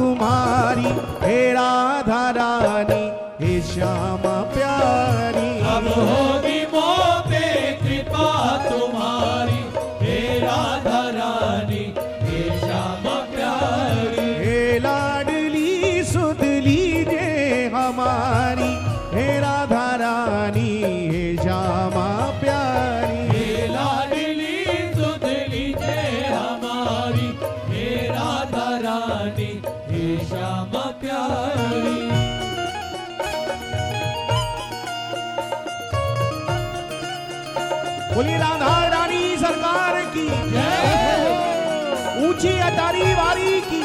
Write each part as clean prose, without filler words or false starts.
तुम्हारी हे राधा रानी हे श्यामा प्यारी। अब होगी मोह पे कृपा तुम्हारी हे राधा रानी हे श्यामा प्यारी। हे लाडली सुध लीजे हमारी हे राधा रानी हे श्यामा प्यारी। हे लाडली सुध लीजे हमारी हे राधा रानी हे श्यामा प्यारी। बोली राधा रानी सरकार की ऊंची अटारी वारी की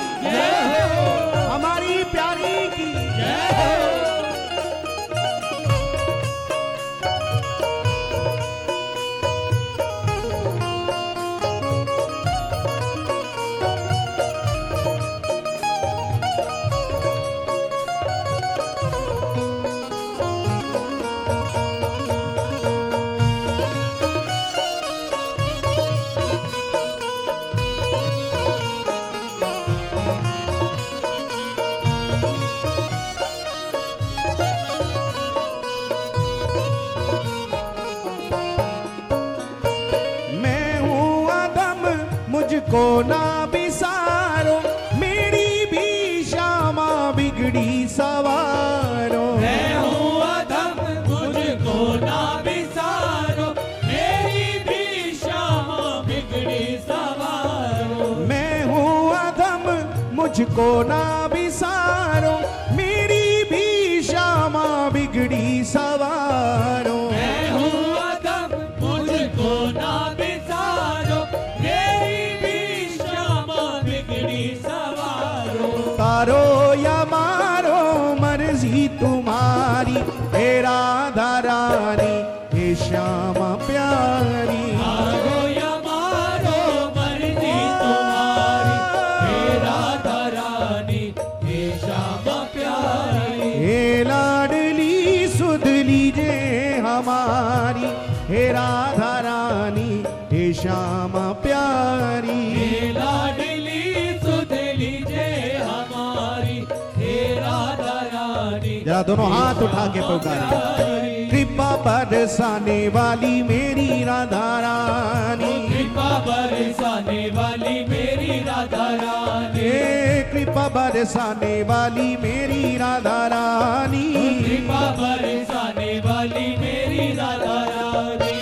हमारी प्यारी की। मुझको ना बिसारो मेरी भी श्यामा बिगड़ी सवारो। मैं हूँ अधम मुझको ना बिसारो मेरी भी श्यामा बिगड़ी सवारो। मैं हूँ अधम मुझको ना बिसारो मेरी भी श्यामा बिगड़ी सवारो। मैं हूँ अधम मुझको ना बिसारो मेरी भी श्यामा बिगड़ी सवारो। तारो या मारो मर्जी तुम्हारी हे राधा रानी हे श्यामा प्यारी। तारो या मारो मर्जी तुम्हारी हे राधा रानी हे श्यामा प्यारी। हे लाडली सुध लीजे हमारी हे राधा रानी हे श्यामा प्यारी। हे लाडली सुध लीजे हमारी हे राधा रानी। जरा दोनों हाथ उठा के पुकारे। कृपा बरसाने वाली मेरी राधा रानी। कृपा बरसाने वाली मेरी राधा रानी। हे कृपा बरसाने वाली मेरी राधा रानी। कृपा बरसाने वाली मेरी राधा रानी।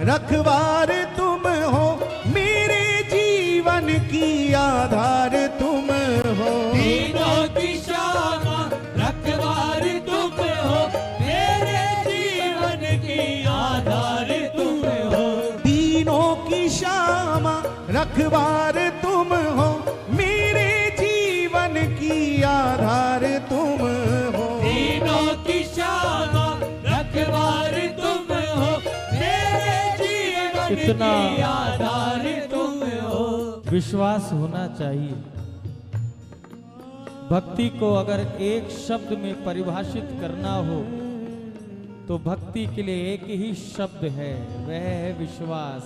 रखवार तुम हो मेरे जीवन की आधार तुम हो। तीनों की श्यामा रखवार तुम हो मेरे जीवन की आधार तुम हो। तीनों की श्यामा रखवार तुम हो मेरे जीवन की आधार तुम हो। तीनों की श्यामा रखवार तुम हो मेरे जीवन इतना की आधार तुम हो। विश्वास होना चाहिए। भक्ति को अगर एक शब्द में परिभाषित करना हो तो भक्ति के लिए एक ही शब्द है, वह है विश्वास।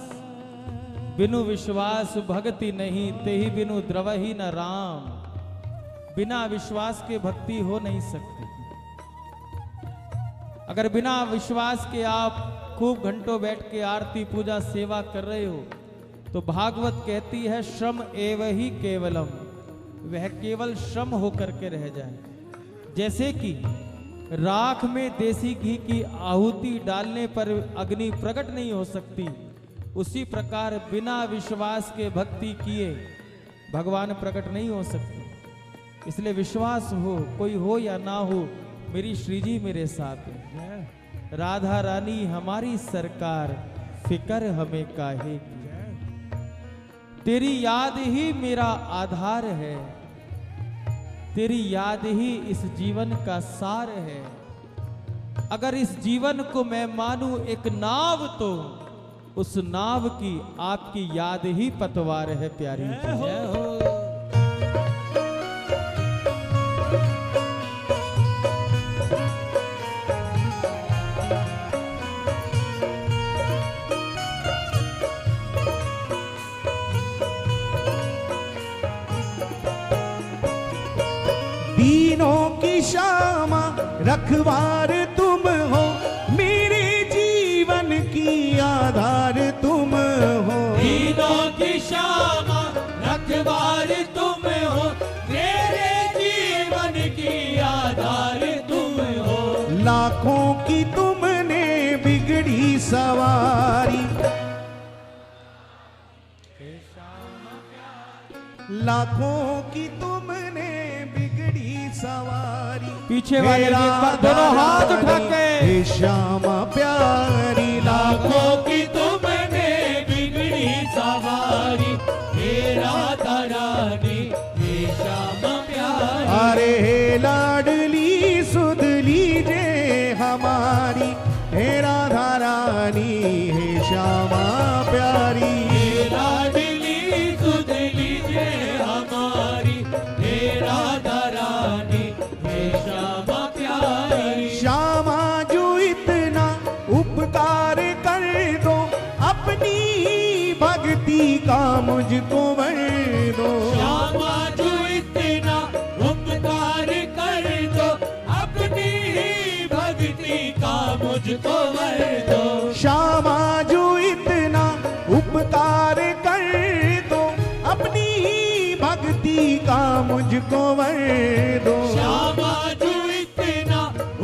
बिनु विश्वास भक्ति नहीं, तेहि बिनु द्रवहि न राम। बिना विश्वास के भक्ति हो नहीं सकती। अगर बिना विश्वास के आप खूब घंटों बैठ के आरती पूजा सेवा कर रहे हो तो भागवत कहती है श्रम एव ही केवलम, वह केवल श्रम होकर के रह जाए। जैसे कि राख में देसी घी की आहुति डालने पर अग्नि प्रकट नहीं हो सकती, उसी प्रकार बिना विश्वास के भक्ति किए भगवान प्रकट नहीं हो सकते। इसलिए विश्वास हो, कोई हो या ना हो, मेरी श्री जी मेरे साथ है। राधा रानी हमारी सरकार, फिकर हमें काहे की। तेरी याद ही मेरा आधार है, तेरी याद ही इस जीवन का सार है। अगर इस जीवन को मैं मानूं एक नाव, तो उस नाव की आपकी याद ही पतवार है प्यारी जी। जय हो। दीनों की श्यामा रखवार तुम हो, मेरे जीवन की आधार तुम हो। दीनों की श्यामा रखवार तुम हो, मेरे जीवन की आधार तुम हो। लाखों की तुमने बिगड़ी सवारी, लाखों की तुमने बिगड़ी सवारी। पीछे वाले भी एक बार दोनों हाथ उठा के, हे श्यामा प्यारी, लाखों की तुमने बिगड़ी सवारी, हे राधा रानी, हे श्यामा प्यारी। अरे हे लाडली सुध लीजे हमारी, हे राधा रानी, हे श्यामा प्यारी। हे लाडली सुध लीजिए हमारी, हे राधा रानी, हे श्यामा प्यारी। श्यामा जो इतना उपकार कर दो, अपनी भक्ति का मुझको वर दो। श्यामा जो इतना उपकार कर दो, अपनी ही भक्ति का मुझको वर दो। श्यामा जो इतना उपकार कर दो, अपनी ही भक्ति का मुझको वर दो। श्यामा जो इतना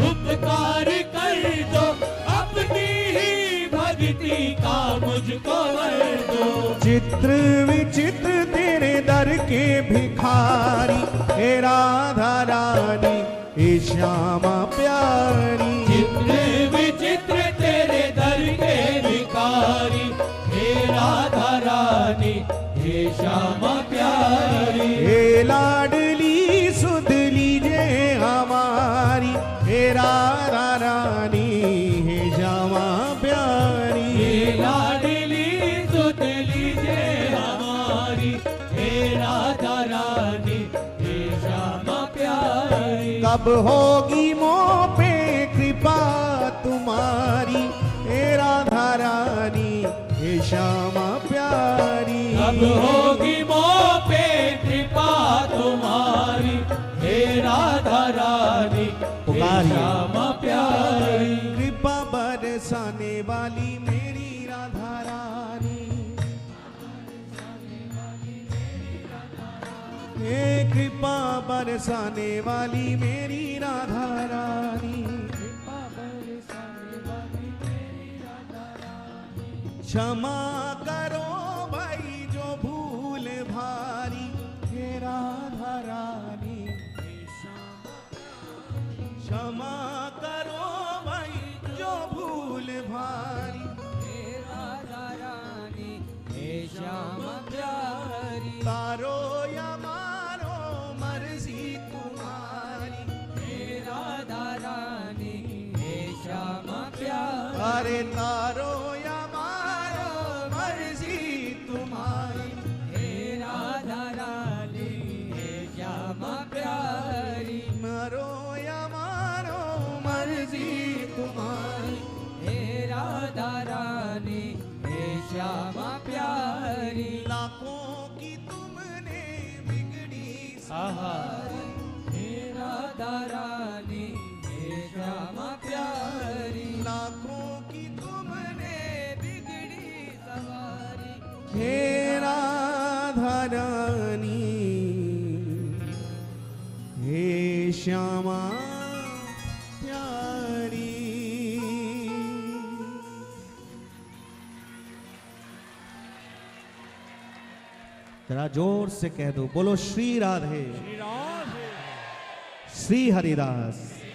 उपकार कर दो, अपनी ही भक्ति का मुझको वर दो। चित्र विचित्र तेरे दर के भिखारी, हे राधा रानी, हे श्यामा प्यारी। चित्र विचित्र तेरे दर के भिखारी, हे राधा रानी, हे श्यामा प्यारी। हे लाडली सुध लीजे हमारी, हे राधा रानी, हे श्यामा प्यारी। हे लाडली सुध लीजिए हमारी, हे राधा रानी, हे श्यामा प्यारी। कब होगी मोह पे कृपा तुम्हारी, हे राधा रानी, हे श्यामा प्यारी। कब होगी मोह पे कृपा तुम्हारी, हे राधा रानी, हे पुकारिए। श्यामा प्यारी। कृपा बरसाने वाली मेरी राधा रानी, हे कृपा बरसाने वाली मेरी राधा रानी। क्षमा करो भाई जो भूल भारी, हे राधा रानी, हे श्यामा। क्षमा करो भाई जो भूल भारी, हे राधा रानी, हे श्यामा प्यारी। तारो या मारो मर्जी तुम्हारी, हे राधा रानी, हे श्यामा प्यारी। अरे तारो या मारो मर्जी तुम्हारी, हे राधा रानी, हे श्यामा प्यारी। मरो या मारो मर्जी तुम्हारी। हे राधा रानी, हे श्यामा प्यारी। लाखों की तुमने बिगड़ी आहा, हे राधा रानी, हे श्यामा प्यारी। लाखों की तुमने बिगड़ी सवारी, हे राधा रानी, हे श्यामा प्यारी। जरा जोर से कह दो, बोलो श्री राधे। श्री राधे। श्री हरिदास।